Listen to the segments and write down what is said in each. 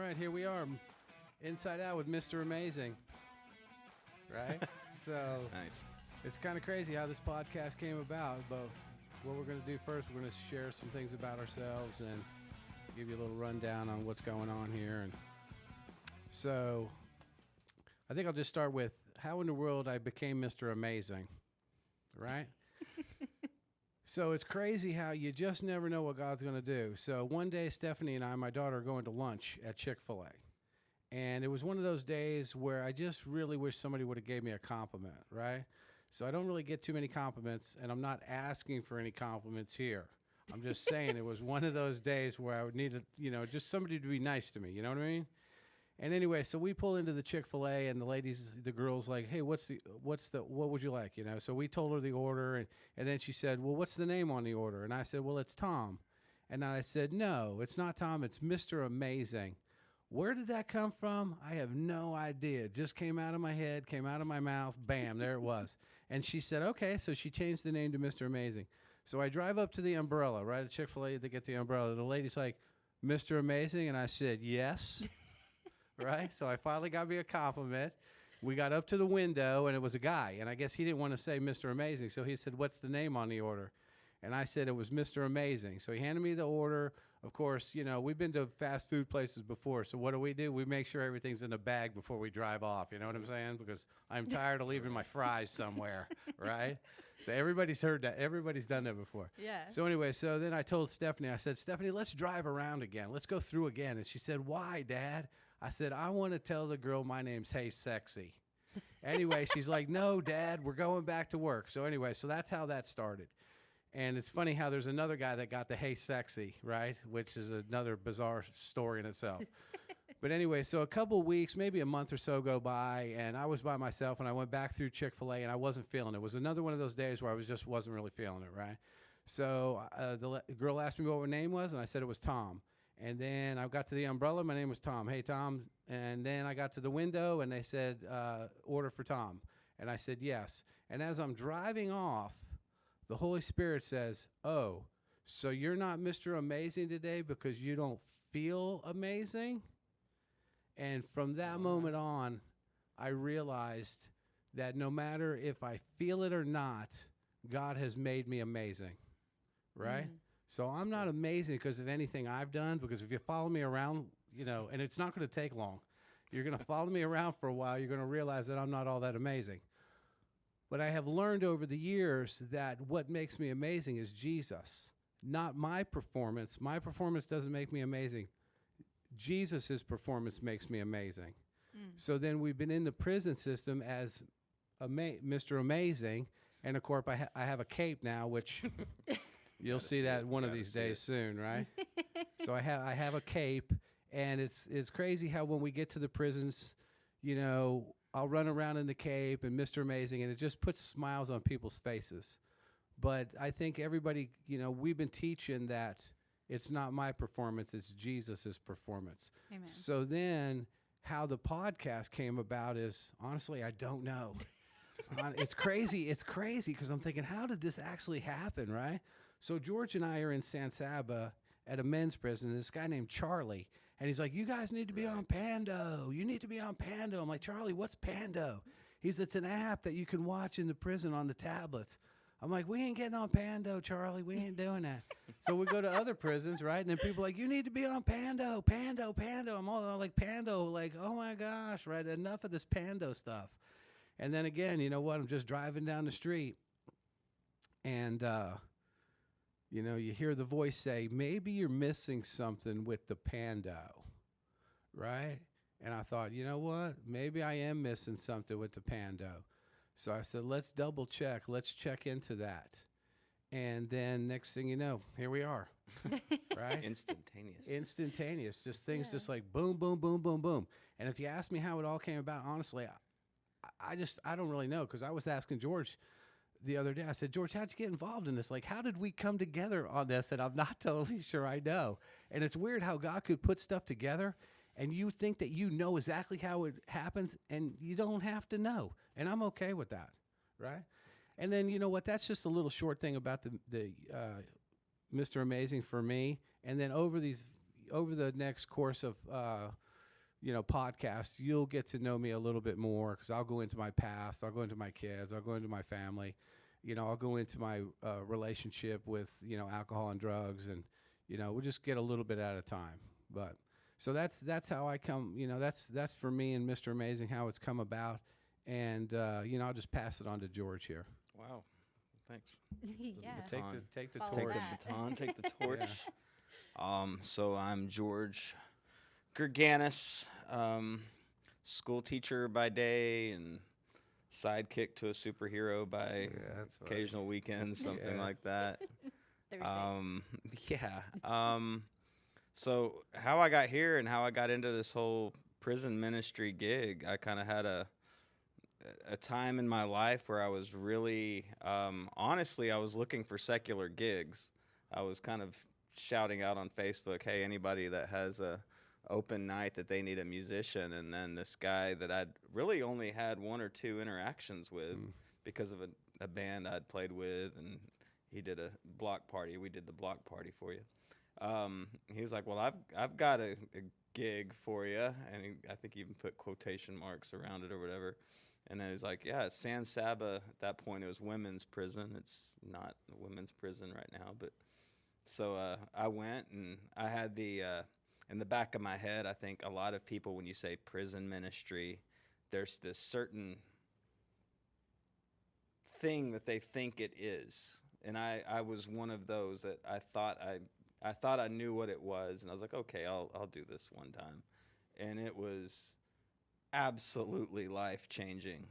right, here we are, Inside Out with Mr. Amazing. Right? So Nice. it's kind of crazy how this podcast came about, but what we're going to do first, we're going to share some things about ourselves and give you a little rundown on what's going on here. And so I think I'll just start with how in the world I became Mr. Amazing, right? So it's crazy how you just never know what God's going to do. So one day, Stephanie and I, my daughter, are going to lunch at Chick-fil-A. And it was one of those days where I just really wish somebody would have gave me a compliment, right? So I don't really get too many compliments, and I'm not asking for any compliments here. I'm just saying it was one of those days where I would need, just somebody to be nice to me. You know what I mean? And anyway, so we pull into the Chick-fil-A, and the girl's like, hey, what would you like? So we told her the order, and then she said, well, what's the name on the order? And I said, well, it's Tom. And I said, no, it's not Tom, it's Mr. Amazing. Where did that come from? I have no idea. It just came out of my head, came out of my mouth, bam, there it was. And she said, okay, so she changed the name to Mr. Amazing. So I drive up to the umbrella, right at Chick-fil-A to get the umbrella. The lady's like, Mr. Amazing? And I said, yes. Right? So I finally got me a compliment. We got up to the window, and it was a guy. And I guess he didn't want to say Mr. Amazing, so he said, what's the name on the order? And I said it was Mr. Amazing. So he handed me the order. Of course, we've been to fast food places before, so what do? We make sure everything's in a bag before we drive off, you know what I'm saying? Because I'm tired of leaving my fries somewhere, right? So everybody's heard that. Everybody's done that before. Yeah. So anyway, so then I told Stephanie, I said, Stephanie, let's drive around again. Let's go through again. And she said, why, Dad? I said, I want to tell the girl my name's Hey Sexy. Anyway, she's like, no, Dad, we're going back to work. So anyway, so that's how that started. And it's funny how there's another guy that got the Hey Sexy, right? Which is another bizarre story in itself. But anyway, so a couple weeks, maybe a month or so go by, and I was by myself, and I went back through Chick-fil-A, and I wasn't feeling it. It was another one of those days where I wasn't really feeling it, right? So the girl asked me what my name was, and I said it was Tom. And then I got to the umbrella. My name was Tom. Hey, Tom. And then I got to the window, and they said, order for Tom. And I said, yes. And as I'm driving off, the Holy Spirit says, oh, so you're not Mr. Amazing today because you don't feel amazing? And from that moment on, I realized that no matter if I feel it or not, God has made me amazing, right? Mm. So I'm not amazing because of anything I've done, because if you follow me around, and it's not going to take long. You're going to follow me around for a while. You're going to realize that I'm not all that amazing. But I have learned over the years that what makes me amazing is Jesus, not my performance. My performance doesn't make me amazing. Jesus' performance makes me amazing. Mm. So then we've been in the prison system as Mr. Amazing, and of course I have a cape now, which you'll see that one of these days soon, right? So I have a cape, and it's crazy how when we get to the prisons, I'll run around in the cape and Mr. Amazing, and it just puts smiles on people's faces. But I think everybody, we've been teaching that it's not my performance, it's Jesus' performance. Amen. So then how the podcast came about is, honestly, I don't know. It's crazy. It's crazy because I'm thinking, how did this actually happen, right? So George and I are in San Saba at a men's prison, and this guy named Charlie, and he's like, you guys need to be on Pando. You need to be on Pando. I'm like, Charlie, what's Pando? It's an app that you can watch in the prison on the tablets. I'm like, we ain't getting on Pando, Charlie. We ain't doing that. So we go to other prisons, right? And then people are like, you need to be on Pando, Pando, Pando. I'm all like, Pando, like, oh my gosh, right? Enough of this Pando stuff. And then again, you know what? I'm just driving down the street, and you hear the voice say, maybe you're missing something with the Pando, right? And I thought, you know what? Maybe I am missing something with the Pando. So I said, let's double check. Let's check into that. And then next thing you know, here we are, right? Instantaneous. Just things just like boom, boom, boom, boom, boom. And if you ask me how it all came about, honestly, I don't really know, because I was asking George the other day. I said, George, how'd you get involved in this? Like, how did we come together on this? And I'm not totally sure I know. And it's weird how God could put stuff together, and you think that you know exactly how it happens, and you don't have to know. And I'm okay with that, right? And then, you know what? That's just a little short thing about the Mr. Amazing for me. And then over the next course of podcast, you'll get to know me a little bit more because I'll go into my past, I'll go into my kids, I'll go into my family, I'll go into my relationship with alcohol and drugs, and we'll just get a little bit at a time. But so that's how I come. That's for me and Mr. Amazing how it's come about, and I'll just pass it on to George here. Wow, thanks. Yeah. Take the Follow torch. Take that. the baton, take the torch. So I'm George Gerganis, school teacher by day and sidekick to a superhero by that's right. occasional weekends, something Yeah. like that. Thursday. So how I got here and how I got into this whole prison ministry gig, I kind of had a time in my life where I was really, honestly, I was looking for secular gigs. I was kind of shouting out on Facebook, hey, anybody that has a open night that they need a musician. And then this guy that I'd really only had 1 or 2 interactions with because of a band I'd played with, and he did a block party. We did the block party for you. He was like, well, I've got a gig for you. And I think he even put quotation marks around it or whatever. And then he's like, yeah, it's San Saba. At that point, it was women's prison. It's not a women's prison right now. But so I went, and I had in the back of my head, I think a lot of people, when you say prison ministry, there's this certain thing that they think it is. And I was one of those that I thought I knew what it was, and I was like, okay, I'll do this one time. And it was absolutely life-changing.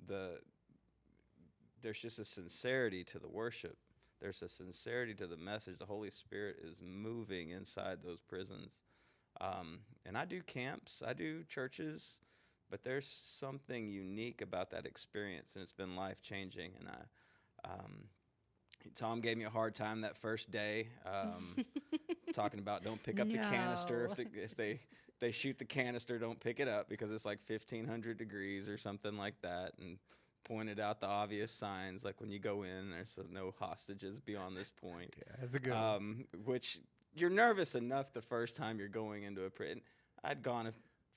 There's just a sincerity to the worship. There's a sincerity to the message. The Holy Spirit is moving inside those prisons. And I do camps, I do churches, but there's something unique about that experience, and it's been life-changing. And Tom gave me a hard time that first day, talking about don't pick up the canister. If they shoot the canister, don't pick it up because it's like 1,500 degrees or something like that, and pointed out the obvious signs, like when you go in, there's no hostages beyond this point. Yeah, that's a good one. Which you're nervous enough the first time you're going into a prison. I'd gone a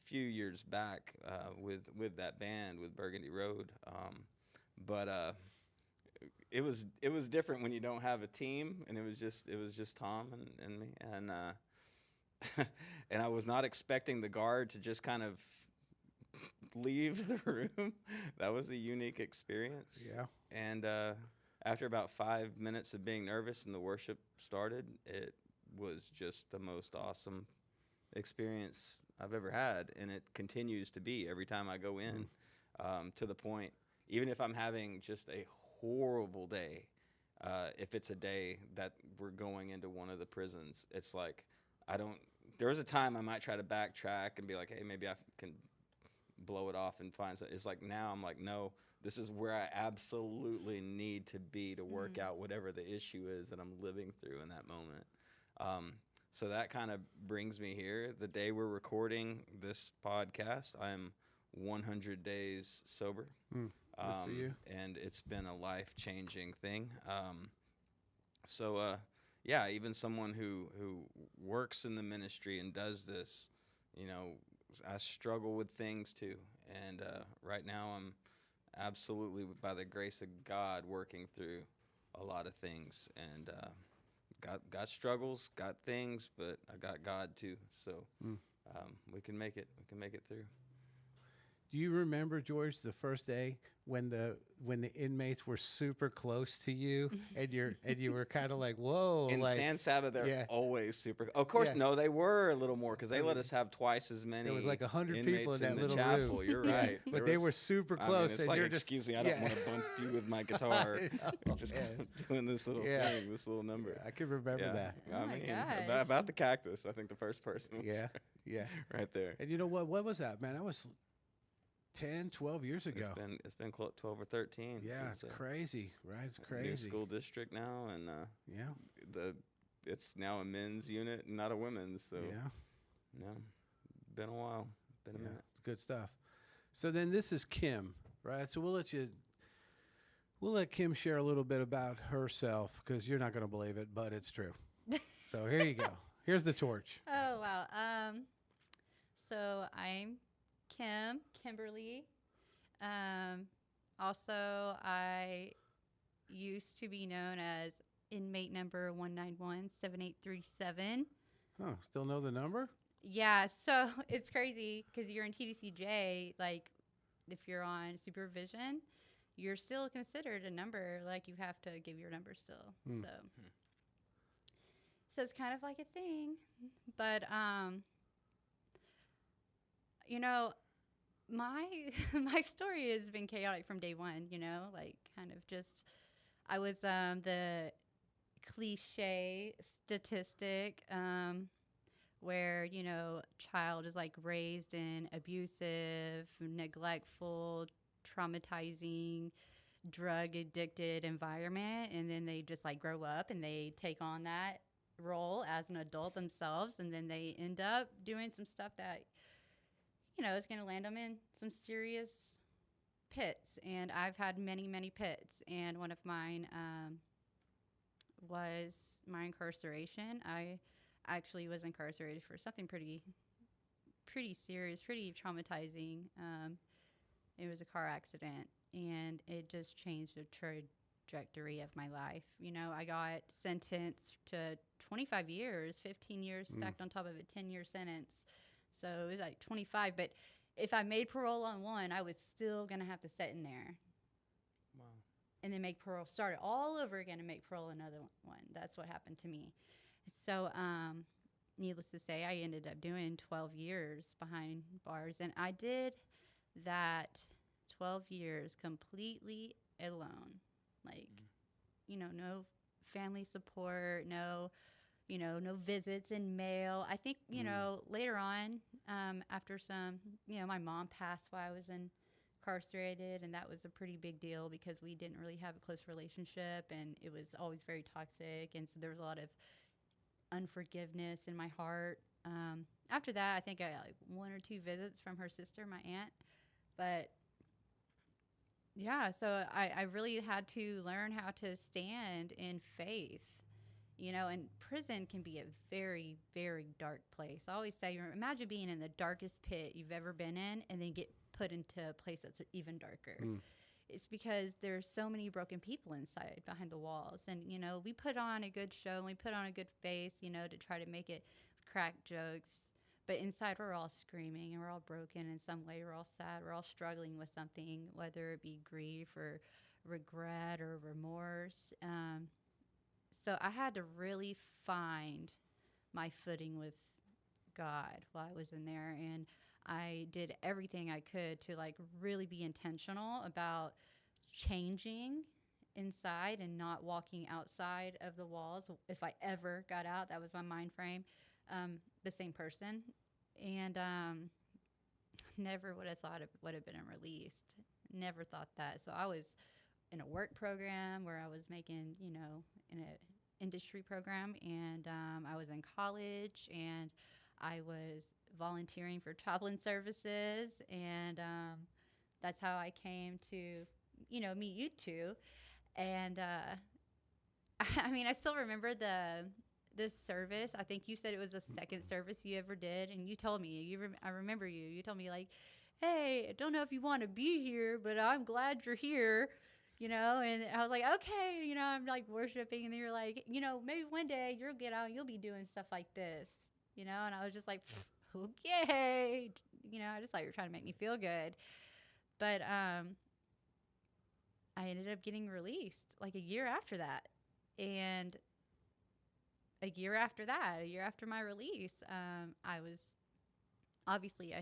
few years back with that band with Burgundy Road, but it was different when you don't have a team, and it was just Tom and me, and and I was not expecting the guard to just kind of leave the room. That was a unique experience. Yeah. And after about 5 minutes of being nervous and the worship started, it was just the most awesome experience I've ever had, and it continues to be every time I go in, to the point, even if I'm having just a horrible day, if it's a day that we're going into one of the prisons, it's like there was a time I might try to backtrack and be like, hey, maybe I can blow it off and find something. It's like now I'm like, no, this is where I absolutely need to be to work out whatever the issue is that I'm living through in that moment. So that kind of brings me here. The day we're recording this podcast, I'm 100 days sober. Good for you. And it's been a life-changing thing. Yeah, even someone who works in the ministry and does this, I struggle with things too. And right now I'm absolutely, by the grace of God, working through a lot of things. And got struggles, got things, but I got God too. So we can make it. We can make it through. Do you remember, George, the first day when the inmates were super close to you and you were kind of like, whoa? In San Saba, they're always super. Of course, no, they were a little more because they let us have twice as many. There was like 100 inmates people in that the little chapel. room. You're right. But they were super close. It's and like, you're just, excuse me, I don't want to bump you with my guitar. Just doing this little thing, this little number. I can remember that. Oh my gosh. About the cactus, I think the first person was right there. And you know what? What was that, man? That was 10, 12 years ago. It's been 12 or 13. Yeah, it's crazy, right? It's crazy. New school district now, and it's now a men's unit and not a women's. So been a while, been a minute. It's good stuff. So then this is Kim, right? So we'll let Kim share a little bit about herself because you're not going to believe it, but it's true. So here you go. Here's the torch. Oh wow. So I'm Kimberly. Also, I used to be known as inmate number 1917837. Oh, still know the number? Yeah, so it's crazy because you're in TDCJ. Like, if you're on supervision, you're still considered a number. Like, you have to give your number still. So it's kind of like a thing. But, you know, my my story has been chaotic from day one, you know, like kind of just I was the cliche statistic where, you know, child is like raised in abusive, neglectful, traumatizing, drug addicted environment, and then they just like grow up and they take on that role as an adult themselves, and then they end up doing some stuff that, you know, is going to land them in some serious pits. And I've had many, many pits, and one of mine was my incarceration. I actually was incarcerated for something pretty serious, pretty traumatizing. It was a car accident, and it just changed the trajectory of my life. You know, I got sentenced to 25 years, 15 years stacked on top of a 10-year sentence. So it was like 25. But if I made parole on one, I was still going to have to sit in there. Wow. And then make parole, start it all over again and make parole another one. That's what happened to me. So, needless to say, I ended up doing 12 years behind bars. And I did that 12 years completely alone. Like, you know, no family support, no visits in mail. I think, you know, later on, after some, you know, my mom passed while I was incarcerated, and that was a pretty big deal because we didn't really have a close relationship, and it was always very toxic, and so there was a lot of unforgiveness in my heart. After that, I think I got like 1 or 2 visits from her sister, my aunt, but yeah, so I really had to learn how to stand in faith. You know, and prison can be a very, very dark place. I always say, imagine being in the darkest pit you've ever been in and then get put into a place that's even darker. It's because there's so many broken people inside behind the walls. And, you know, we put on a good show and we put on a good face, you know, to try to make it crack jokes. But inside we're all screaming and we're all broken in some way. We're all sad. We're all struggling with something, whether it be grief or regret or remorse. So I had to really find my footing with God while I was in there. And I did everything I could to like really be intentional about changing inside and not walking outside of the walls. If I ever got out, that was my mind frame, the same person. And never would have thought it would have been released. Never thought that. So I was in a work program where I was making, you know, in a industry program, and I was in college, and I was volunteering for chaplain services, and that's how I came to, you know, meet you two. And I mean, I still remember this service. I think you said it was the second service you ever did, and you told me, I remember you told me like, hey, I don't know if you want to be here, but I'm glad you're here. You know, and I was like, okay, you know, I'm like worshiping, and then you're like, you know, maybe one day you'll get out and you'll be doing stuff like this, you know, and I was just like, okay, you know, I just thought you were trying to make me feel good. But I ended up getting released like a year after that. And a year after my release, I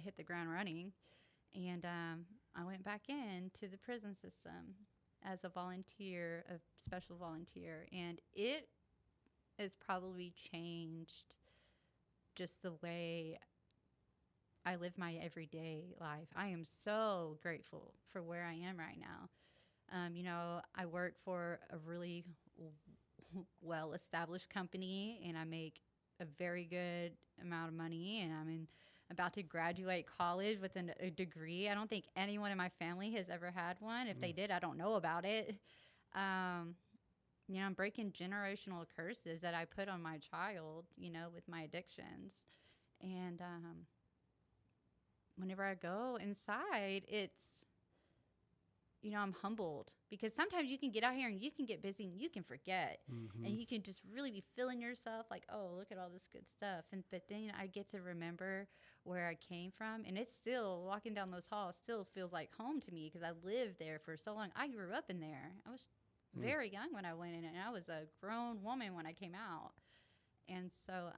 hit the ground running, and I went back into the prison system as a volunteer, a special volunteer, and it has probably changed just the way I live my everyday life. I am so grateful for where I am right now. You know, I work for a really well-established company, and I make a very good amount of money, and I'm about to graduate college with a degree. I don't think anyone in my family has ever had one. If they did, I don't know about it. You know, I'm breaking generational curses that I put on my child, you know, with my addictions. And whenever I go inside, I'm humbled because sometimes you can get out here and you can get busy and you can forget Mm-hmm. and you can just really be feeling yourself like, oh, look at all this good stuff. But then I get to remember where I came from, and it's still walking down those halls still feels like home to me because I lived there for so long. I grew up in there. I was very young when I went in, and I was a grown woman when I came out. And so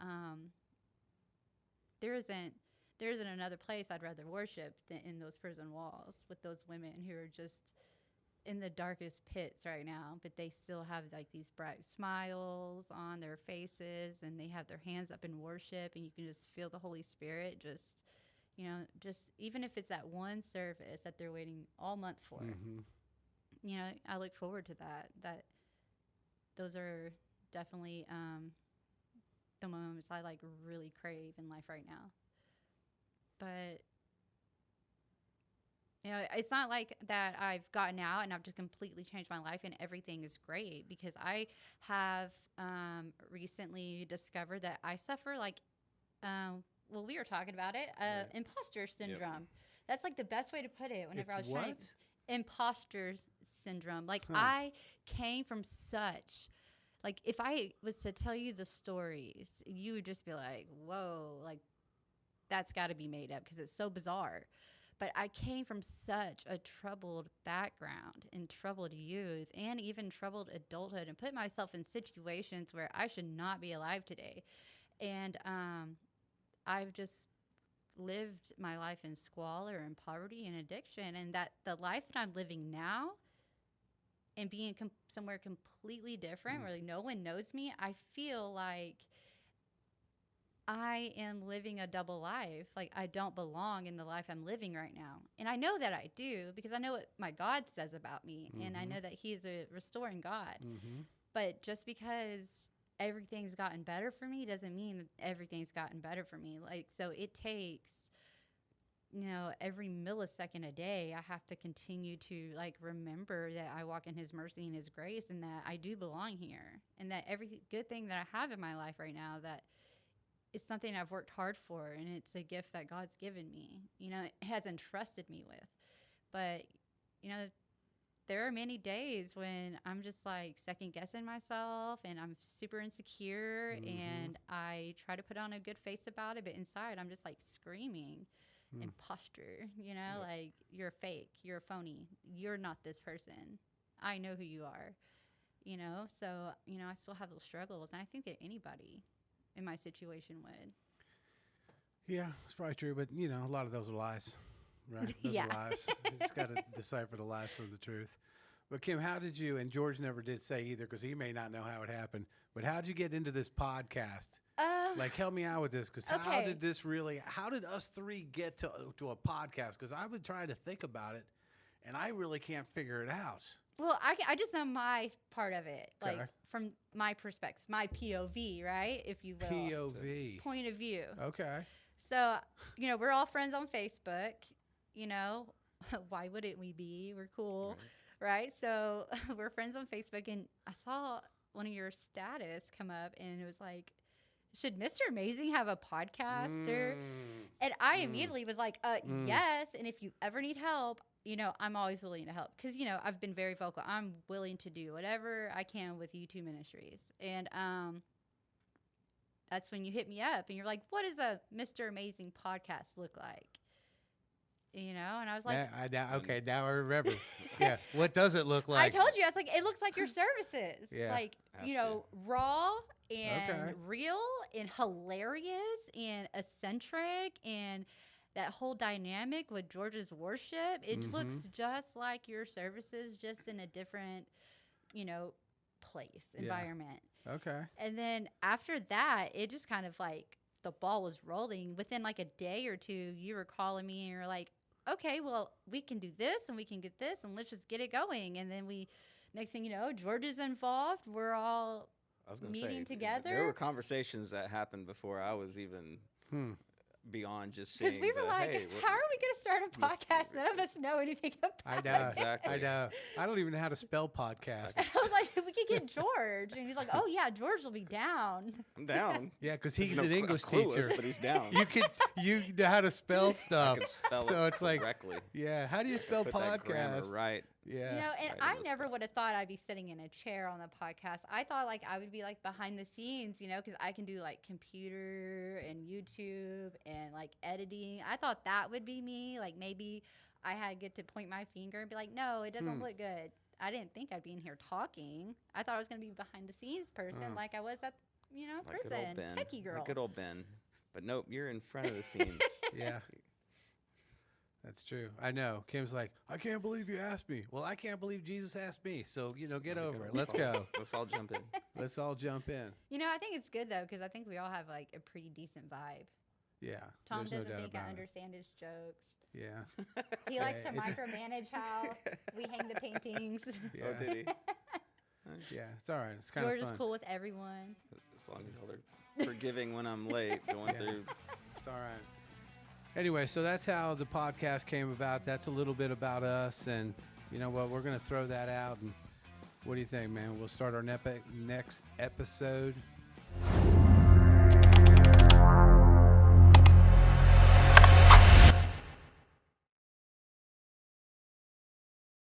there isn't another place I'd rather worship than in those prison walls with those women who are just in the darkest pits right now, but they still have like these bright smiles on their faces, and they have their hands up in worship, and you can just feel the Holy Spirit just even if it's that one service that they're waiting all month for. Mm-hmm. I look forward to that those are definitely the moments I like really crave in life right now. But it's not like that I've gotten out and I've just completely changed my life and everything is great, because I have recently discovered that I suffer like, we were talking about it, Right. imposter syndrome. That's like the best way to put it. Whenever I was trying what? imposter syndrome. Like Huh. I came from such, like if I was to tell you the stories, you would just be like, whoa, like that's got to be made up because it's so bizarre. But I came from such a troubled background and troubled youth and even troubled adulthood, and put myself in situations where I should not be alive today. And I've just lived my life in squalor and poverty and addiction, and that the life that I'm living now and being somewhere completely different where no one knows me, I feel like I am living a double life. Like I don't belong in the life I'm living right now. And I know that I do because I know what my God says about me. And I know that he is a restoring God. Mm-hmm. But just because everything's gotten better for me doesn't mean that everything's gotten better for me. Like, so it takes, every millisecond a day, I have to continue to like remember that I walk in his mercy and his grace, and that I do belong here, and that every good thing that I have in my life right now, that it's something I've worked hard for, and it's a gift that God's given me, has entrusted me with. But, there are many days when I'm just like second guessing myself and I'm super insecure and I try to put on a good face about it, but inside I'm just like screaming imposter, like you're fake, you're a phony, you're not this person. I know who you are, so, I still have those struggles, and I think that anybody in my situation would. Yeah, it's probably true, but a lot of those are lies, right? Those Yeah. are lies. You just got to decipher the lies from the truth. But Kim, how did you? And George never did say either, because he may not know how it happened. But how did you get into this podcast? Like, help me out with this, because how Okay. did this really? How did us three get to a podcast? Because I would try to think about it, and I really can't figure it out. Well, I just know my part of it, like Okay. from my perspective, my POV, right? If you will. POV. Point of view. Okay. So, we're all friends on Facebook, why wouldn't we be? We're cool, right? So we're friends on Facebook, and I saw one of your status come up, and it was like, should Mr. Amazing have a podcast? And I immediately was like, yes. And if you ever need help, I'm always willing to help. Because, I've been very vocal. I'm willing to do whatever I can with U2 Ministries. And that's when you hit me up and you're like, what does a Mr. Amazing podcast look like? And I was like, Now I remember. Yeah. What does it look like? I told you, I was like, it looks like your services. Yeah. Like, Has to. raw and Okay. real and hilarious and eccentric, and that whole dynamic with George's worship. It looks just like your services, just in a different, place, Yeah. environment. Okay. And then after that, it just kind of like the ball was rolling. Within like a day or two, you were calling me and you're like, okay, well, we can do this and we can get this and let's just get it going. And then next thing you know, George is involved. We're all I was gonna meeting say, together. There were conversations that happened before I was even beyond just seeing. Because we were the, like, hey, how are we going to start a podcast? None of us know anything about I it. know. Exactly. I know. I don't even know how to spell podcast. I was like, we could get George. And he's like, oh, yeah, George will be down. I'm down. Yeah, because He's he's no an cl- English clueless, teacher. but he's down. You know how to spell I stuff. can spell So it it's like, correctly. yeah, how do you spell Put that grammar podcast? right. Yeah. You know, and Right I on the never spot. would have thought I'd be sitting in a chair on the podcast. I thought like I would be like behind the scenes, you know, because I can do like computer and YouTube and like editing. I thought that would be me. Like maybe I had get to point my finger and be like, no, it doesn't look good. I didn't think I'd be in here talking. I thought I was going to be behind the scenes person, like I was at, you know, Like good old prison, Ben. techie girl. Like good old Ben. But nope, you're in front of the scenes. Yeah. That's true. I know. Kim's like, I can't believe you asked me. Well, I can't believe Jesus asked me. So, you know, get There we over go. it. Let's go. Let's all jump in. Let's all jump in. You know, I think it's good though because I think we all have like a pretty decent vibe. Yeah. Tom there's no doesn't doubt think I about it. understand his jokes. Yeah. He likes to Yeah, micromanage how we hang the paintings. Yeah. Oh, did he? Yeah. It's all right. It's kind George of is fun. cool with everyone. As long as y'all are forgiving when I'm late, going Yeah. through. It's all right. Anyway, so that's how the podcast came about. That's a little bit about us. And you know what? We're going to throw that out. And what do you think, man? We'll start our next episode